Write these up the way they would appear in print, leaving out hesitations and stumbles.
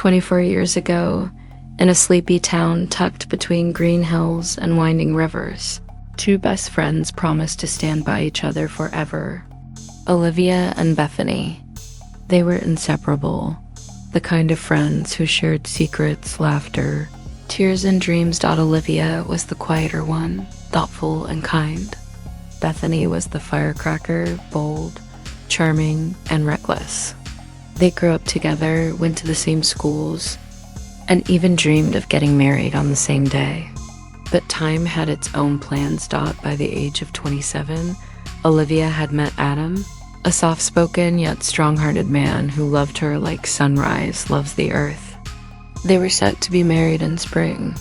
24 years ago, in a sleepy town tucked between green hills and winding rivers, two best friends promised to stand by each other forever. Olivia and Bethany. They were inseparable, the kind of friends who shared secrets, laughter, tears, and dreams. Olivia was the quieter one, thoughtful and kind. Bethany was the firecracker, bold, charming, and reckless. They grew up together, went to the same schools, and even dreamed of getting married on the same day. But time had its own plans. By the age of 27, Olivia had met Adam, a soft-spoken yet strong-hearted man who loved her like sunrise loves the earth. They were set to be married in spring.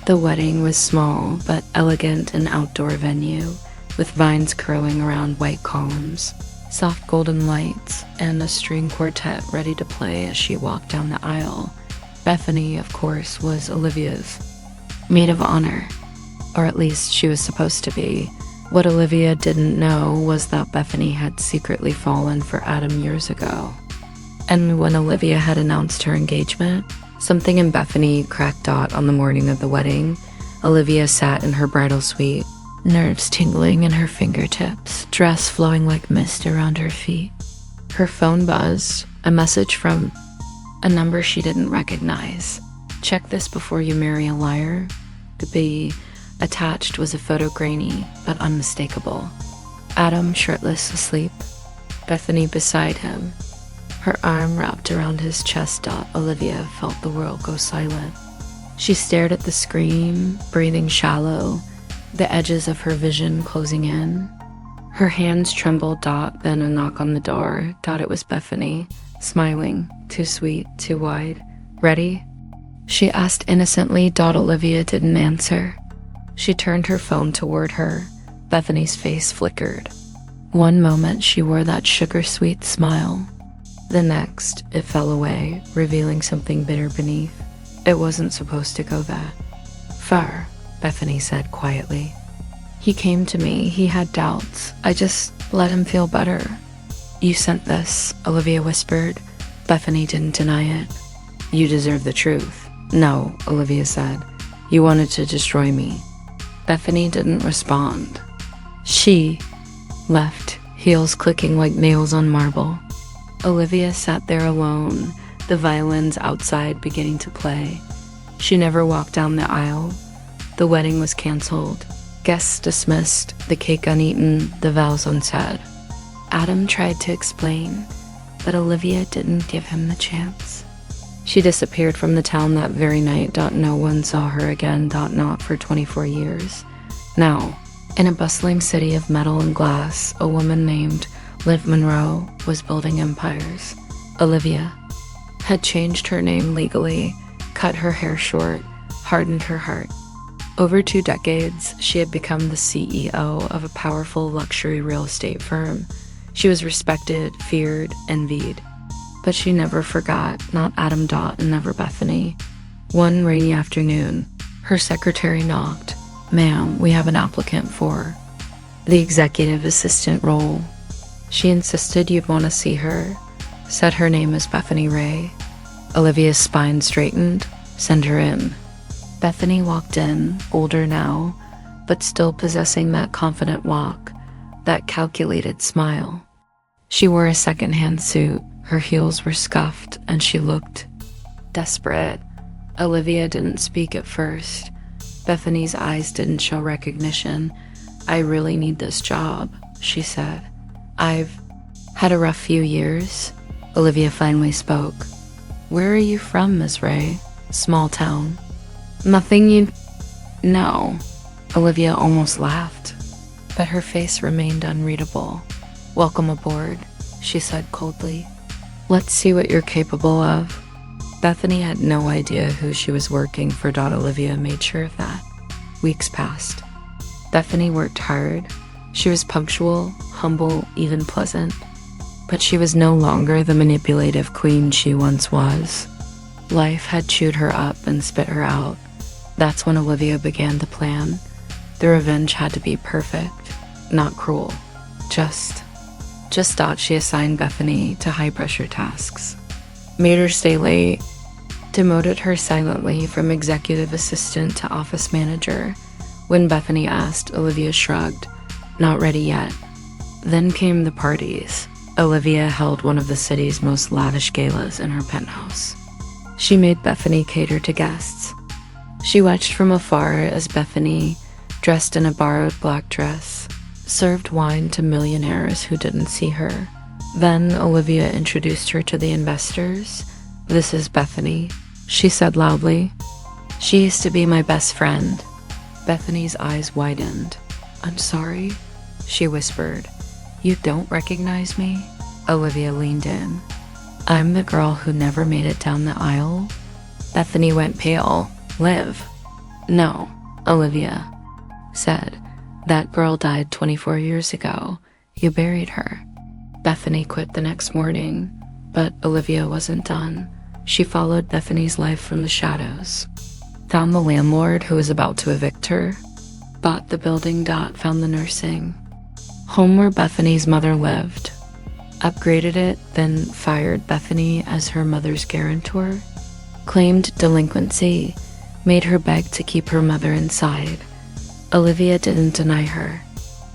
The wedding was small but elegant, an outdoor venue with vines curling around white columns, soft golden lights, and a string quartet ready to play as she walked down the aisle. Bethany, of course, was Olivia's maid of honor, or at least she was supposed to be. What Olivia didn't know was that Bethany had secretly fallen for Adam years ago. And when Olivia had announced her engagement, something in Bethany cracked. On the morning of the wedding, Olivia sat in her bridal suite, nerves tingling in her fingertips, dress flowing like mist around her feet. Her phone buzzed, a message from a number she didn't recognize. "Check this before you marry a liar." The attached was a photo, grainy but unmistakable. Adam shirtless, asleep. Bethany beside him, her arm wrapped around his chest. Olivia felt the world go silent. She stared at the screen, breathing shallow, the edges of her vision closing in. Her hands trembled. Then a knock on the door. It was Bethany, smiling, too sweet, too wide. "Ready?" she asked innocently. Olivia didn't answer. She turned her phone toward her. Bethany's face flickered. One moment she wore that sugar-sweet smile. The next, it fell away, revealing something bitter beneath. "It wasn't supposed to go that far," Bethany said quietly. "He came to me. He had doubts. I just let him feel better." "You sent this," Olivia whispered. Bethany didn't deny it. "You deserve the truth." "No," Olivia said. "You wanted to destroy me." Bethany didn't respond. She left, heels clicking like nails on marble. Olivia sat there alone, the violins outside beginning to play. She never walked down the aisle. The wedding was canceled, guests dismissed, the cake uneaten, the vows unsaid. Adam tried to explain, but Olivia didn't give him the chance. She disappeared from the town that very night. No one saw her again. Not for 24 years. Now, in a bustling city of metal and glass, a woman named Liv Monroe was building empires. Olivia had changed her name legally, cut her hair short, hardened her heart. Over 2 decades, she had become the CEO of a powerful luxury real estate firm. She was respected, feared, envied. But she never forgot, not Adam. And never Bethany. One rainy afternoon, her secretary knocked. "Ma'am, we have an applicant for the executive assistant role." She insisted you'd want to see her, said her name is Bethany Ray. Olivia's spine straightened. "Send her in." Bethany walked in, older now, but still possessing that confident walk, that calculated smile. She wore a second-hand suit. Her heels were scuffed, and she looked desperate. Olivia didn't speak at first. Bethany's eyes didn't show recognition. "I really need this job," she said. "I've had a rough few years." Olivia finally spoke. "Where are you from, Ms. Ray?" "Small town." "Nothing you know." Olivia almost laughed, but her face remained unreadable. "Welcome aboard," she said coldly. "Let's see what you're capable of." Bethany had no idea who she was working for. Olivia made sure of that. Weeks passed. Bethany worked hard. She was punctual, humble, even pleasant. But she was no longer the manipulative queen she once was. Life had chewed her up and spit her out. That's when Olivia began to plan. The revenge had to be perfect, not cruel. Just thought. She assigned Bethany to high-pressure tasks, made her stay late, demoted her silently from executive assistant to office manager. When Bethany asked, Olivia shrugged. Not ready yet. Then came the parties. Olivia held one of the city's most lavish galas in her penthouse. She made Bethany cater to guests. She watched from afar as Bethany, dressed in a borrowed black dress, served wine to millionaires who didn't see her. Then Olivia introduced her to the investors. "This is Bethany," she said loudly. "She used to be my best friend." Bethany's eyes widened. "I'm sorry," she whispered. "You don't recognize me?" Olivia leaned in. "I'm the girl who never made it down the aisle." Bethany went pale. "Liv?" "No," Olivia said. "That girl died 24 years ago. You buried her." Bethany quit the next morning, but Olivia wasn't done. She followed Bethany's life from the shadows. Found the landlord who was about to evict her. Bought the building. Found the nursing home where Bethany's mother lived. Upgraded it, then fired Bethany as her mother's guarantor. Claimed delinquency. Made her beg to keep her mother inside. Olivia didn't deny her.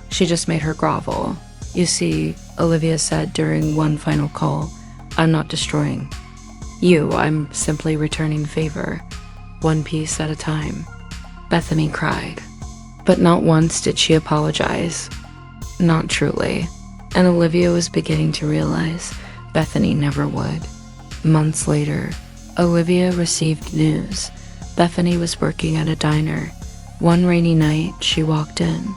She just made her grovel. "You see," Olivia said during one final call, "I'm not destroying you. I'm simply returning favor, one piece at a time." Bethany cried. But not once did she apologize. Not truly. And Olivia was beginning to realize Bethany never would. Months later, Olivia received news. Bethany was working at a diner. One rainy night, she walked in.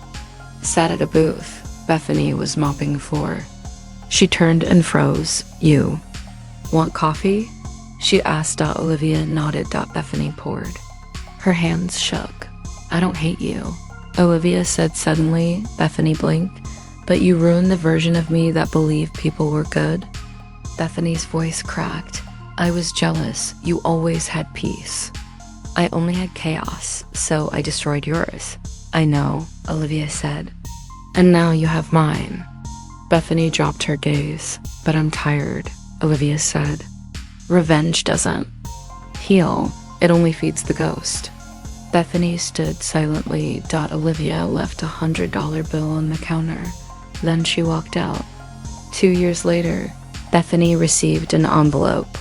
Sat at a booth. Bethany was mopping the floor. She turned and froze. "You want coffee?" she asked. Olivia nodded. Bethany poured. Her hands shook. "I don't hate you," Olivia said suddenly. Bethany blinked. "But you ruined the version of me that believed people were good." Bethany's voice cracked. "I was jealous. You always had peace. I only had chaos, so I destroyed yours." "I know," Olivia said. "And now you have mine." Bethany dropped her gaze. "But I'm tired," Olivia said. "Revenge doesn't heal. It only feeds the ghost." Bethany stood silently. Olivia left a $100 bill on the counter. Then she walked out. 2 years later, Bethany received an envelope.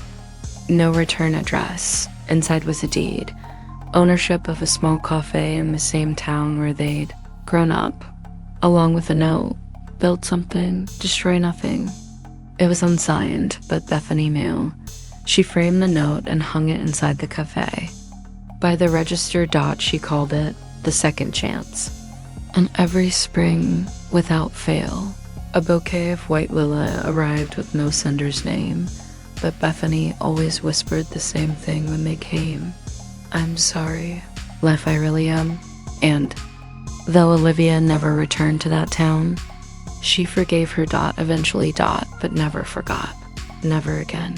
No return address. Inside was a deed. Ownership of a small cafe in the same town where they'd grown up. Along with a note. Build something, destroy nothing. It was unsigned, but Bethany knew. She framed the note and hung it inside the cafe. By the register. She called it the second chance. And every spring, without fail, a bouquet of white lila arrived with no sender's name, but Bethany always whispered the same thing when they came. "I'm sorry, Lef, I really am." And though Olivia never returned to that town, she forgave her. Eventually. But never forgot. Never again.